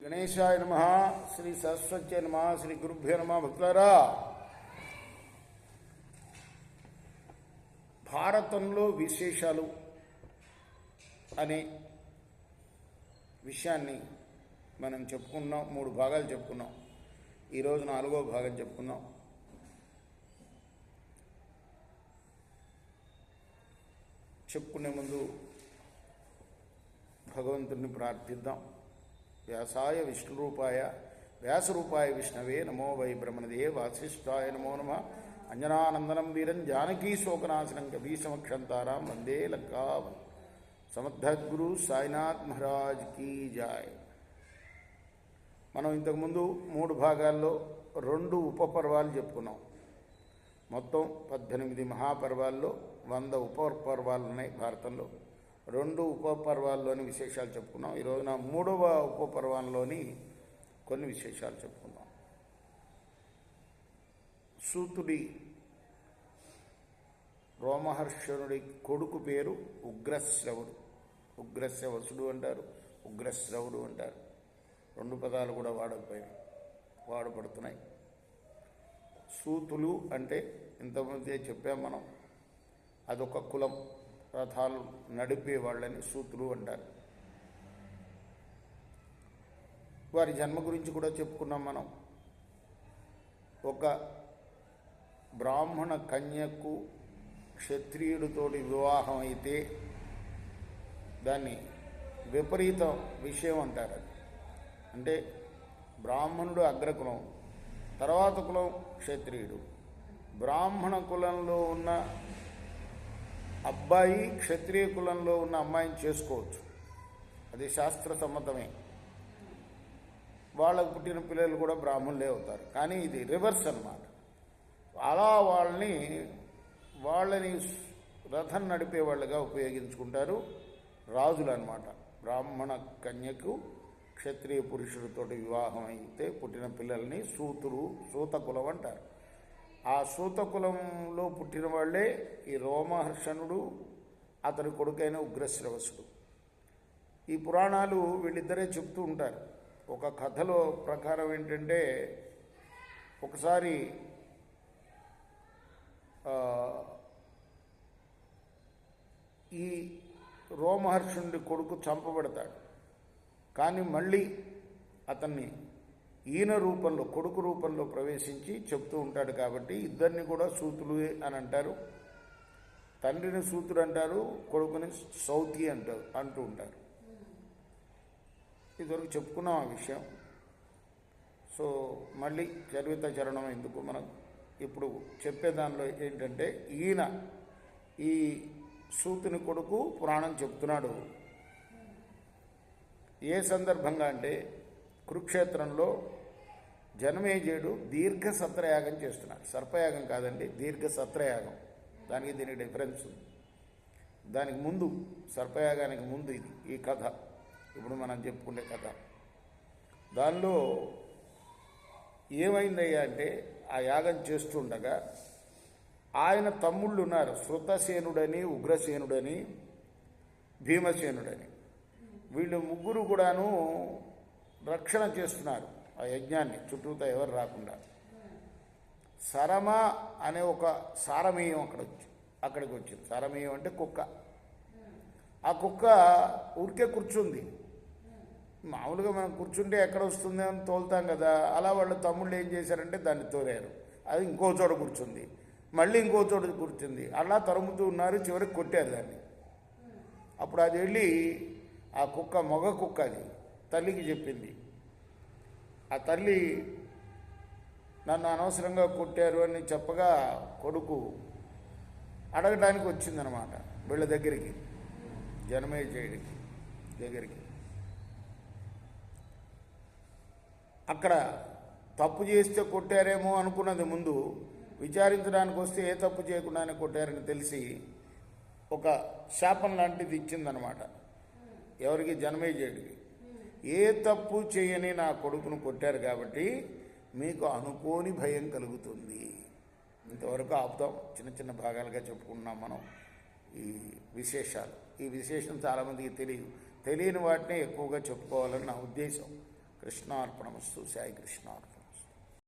గణేశాయ నమః. శ్రీ సరస్వత్యై నమః. శ్రీ గురుభ్యో నమః. భక్తులారా, భారతంలో విశేషాలు అనే విషయాన్ని మనం చెప్పుకున్నాం. 3 భాగాలు చెప్పుకున్నాం. ఈరోజు 4వ భాగం చెప్పుకుందాం. చెప్పుకునే ముందు భగవంతుడిని ప్రార్థిద్దాం. వ్యాసాయ విష్ణురూపాయ వ్యాసరూపాయ విష్ణవే నమో వై బ్రహ్మణదే వాసిష్ఠాయ నమో నమః. అంజనానందనం వీరం జానకీ శోకనాశనం కవీశమక్షంతారాం వందే లంకా. సమర్థద్గురు సాయినాథ్ మహారాజ్ కీ జాయ్. మనం ఇంతకుముందు 3 భాగాల్లో 2 ఉపపర్వాలు చెప్పుకున్నాం. మొత్తం 18 మహాపర్వాల్లో 100 ఉపపర్వాలు ఉన్నాయి భారతంలో. 2 ఉపపర్వాల్లోని విశేషాలు చెప్పుకున్నాం. ఈరోజున 3వ ఉపపర్వంలోని కొన్ని విశేషాలు చెప్పుకుందాం. సూతుడి రోమహర్షణుడి కొడుకు పేరు ఉగ్రశ్రవుడు. ఉగ్రశ్రవసుడు అంటారు, ఉగ్రశ్రవుడు అంటారు. 2 పదాలు కూడా వాడబడుతున్నాయి. సూతులు అంటే ఇంతకుముందే చెప్పాం మనం, అదొక కులం. రథాలు నడిపే వాళ్ళని సూతులు అంటారు. వారి జన్మ గురించి కూడా చెప్పుకున్నాం మనం. ఒక బ్రాహ్మణ కన్యకు క్షత్రియుడితోటి వివాహం అయితే దాన్ని విపరీత విషయం అంటారు. అంటే బ్రాహ్మణుడు అగ్రకులం, తర్వాత కులం క్షత్రియుడు. బ్రాహ్మణ కులంలో ఉన్న అబ్బాయి క్షత్రియ కులంలో ఉన్న అమ్మాయిని చేసుకోవచ్చు, అది శాస్త్ర సమ్మతమే. వాళ్ళకు పుట్టిన పిల్లలు కూడా బ్రాహ్మణులే అవుతారు. కానీ ఇది రివర్స్ అన్నమాట. అలా వాళ్ళని రథం నడిపే వాళ్ళుగా ఉపయోగించుకుంటారు రాజులు అన్నమాట. బ్రాహ్మణ కన్యకు క్షత్రియ పురుషుడితోటి వివాహం అయితే పుట్టిన పిల్లల్ని సూతకులం అంటారు. ఆ సూతకులంలో పుట్టిన వాళ్లే ఈ రోమహర్షణుడు, అతని కొడుకైన ఉగ్రశ్రవసుడు. ఈ పురాణాలు వీళ్ళిద్దరే చెప్తూ ఉంటారు. ఒక కథలో ప్రకారం ఏంటంటే, ఒకసారి ఈ రోమహర్షణుడి కొడుకు చంపబడతాడు. కానీ మళ్ళీ అతన్ని ఈయన రూపంలో, కొడుకు రూపంలో ప్రవేశించి చెప్తూ ఉంటాడు. కాబట్టి ఇద్దరిని కూడా సూతులు అని అంటారు. తండ్రిని సూతుడు అంటారు, కొడుకుని సౌతి అంటూ ఉంటారు. ఇదివరకు చెప్పుకున్నాం ఆ విషయం. సో మళ్ళీ చరిత్ర చరణం ఎందుకు, మనం ఇప్పుడు చెప్పే దానిలో ఏంటంటే, ఈ సూతుని కొడుకు పురాణం చెప్తున్నాడు. ఏ సందర్భంగా అంటే, కురుక్షేత్రంలో జనమేజయుడు దీర్ఘ సత్రయాగం చేస్తున్నాడు. సర్పయాగం కాదండి, దీర్ఘ సత్రయాగం. దీనికి డిఫరెన్స్ ఉంది. దానికి ముందు, సర్పయాగానికి ముందు ఈ కథ, ఇప్పుడు మనం చెప్పుకునే కథ. దానిలో ఏమైందయ్యా అంటే, ఆ యాగం చేస్తుండగా ఆయన తమ్ముళ్ళు ఉన్నారు, శృతసేనుడని, ఉగ్రసేనుడని, భీమసేనుడని. వీళ్ళు ముగ్గురు కూడాను రక్షణ చేస్తున్నారు ఆ యజ్ఞాన్ని, చుట్టూతో ఎవరు రాకుండా. సరమ అనే ఒక సారమేయం అక్కడికి వచ్చింది. సారమేయం అంటే కుక్క. ఆ కుక్క ఊరికే కూర్చుంది. మామూలుగా మనం కూర్చుంటే ఎక్కడ వస్తుంది అని తోలుతాం కదా, అలా వాళ్ళ తమ్ముళ్ళు ఏం చేశారంటే దాన్ని తోలారు. అది ఇంకో చోట కూర్చుంది, మళ్ళీ ఇంకో చోట కూర్చుంది. అలా తరుముతూ ఉన్నారు, చివరికి కొట్టారు దాన్ని. అప్పుడు అది వెళ్ళి, ఆ కుక్క మగ కుక్క, అది తల్లికి చెప్పింది. ఆ తల్లి నన్ను అనవసరంగా కొట్టారు అని చెప్పగా కొడుకు అడగడానికి వచ్చిందనమాట వీళ్ళ దగ్గరికి, జనమేజయుడికి దగ్గరికి. అక్కడ తప్పు చేస్తే కొట్టారేమో అనుకున్నది ముందు. విచారించడానికి వస్తే ఏ తప్పు చేయకుండానే కొట్టారని తెలిసి ఒక శాపం లాంటిది ఇచ్చిందనమాట. ఎవరికి? జనమేజయుడికి. ఏ తప్పు చేయని నా కొడుకును కొట్టారు కాబట్టి మీకు అనుకోని భయం కలుగుతుంది. ఇంతవరకు ఆపుతాం. చిన్న చిన్న భాగాలుగా చెప్పుకుంటున్నాం మనం ఈ విశేషాలు. ఈ విశేషం చాలామందికి తెలియని వాటినే ఎక్కువగా చెప్పుకోవాలని నా ఉద్దేశం. కృష్ణార్పణమస్తు. సాయి కృష్ణార్పణ.